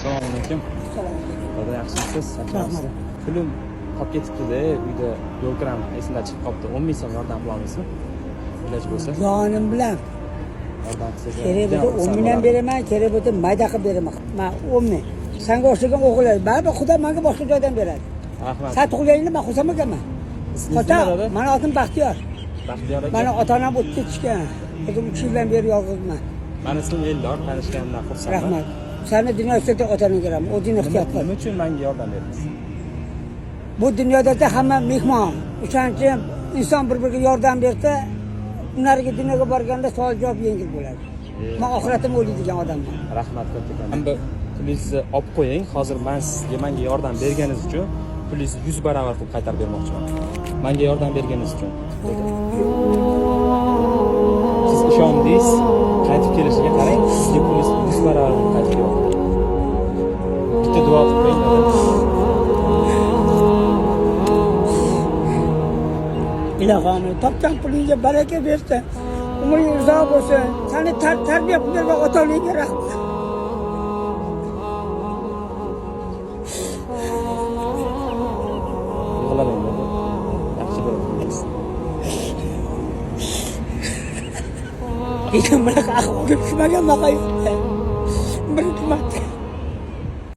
Assalomu alaykum. Dada yaxshimisiz? Rahmat. Pulim qolib ketibdi-da, uyda yo'l kiram esimdan chiqib qolibdi. 10 ming so'm yordam qila olasizmi? Iloji bo'lsa. Jonim bilan Yordam qilsangiz. kerak bo'lsa 10 mingdan beraman, kerak bo'lsa mayda qilib beraman. Men 10 ming. Senga o'xshagan o'g'illar, baribir Xudo menga boshqa joydan beradi. Rahmat. Sen tug'ilganingda men xursand ekanman. Ota, meni otim Baxtiyor. Baxtiyor aka. Meni ota-onam o'tib ketishgan. O'zim 3 yildan beri yolg'izman. Meni ismim Eldor, tanishganimdan xursandman. Rahmat. Seni dunyo ustida otangga beraman. O'zing ehtiyot qil. Nima uchun menga yordam berdingiz? Bu dunyoda hamma mehmon. O'shaning uchun inson bir-biriga yordam bersa, unlarga dunyoga borganda savol javob yengil bo'ladi. Men oxiratim o'ylaydigan odamman. Rahmat kattakan. Endi pulingizni olib qo'ying. Hozir men sizga menga yordam berganingiz uchun pulingizni 100 barobar qilib qaytarib bermoqchiman. Menga yordam berganingiz uchun. Siz ishondingiz, qaytib kelishiga qarang, sizga pulingizni 100 barobar qilib qaytib beraman. Bitta duo qilib qo'ying. Ilohim, topgan pulingga baraka bersin. Umring uzoq bo'lsin. Seni tarbiya qilgan ota-onangga rahmat. Yig'lamang. Yaxshi bo'lasiz. Hech kim bunaqa ahvolga tushmagan maqay.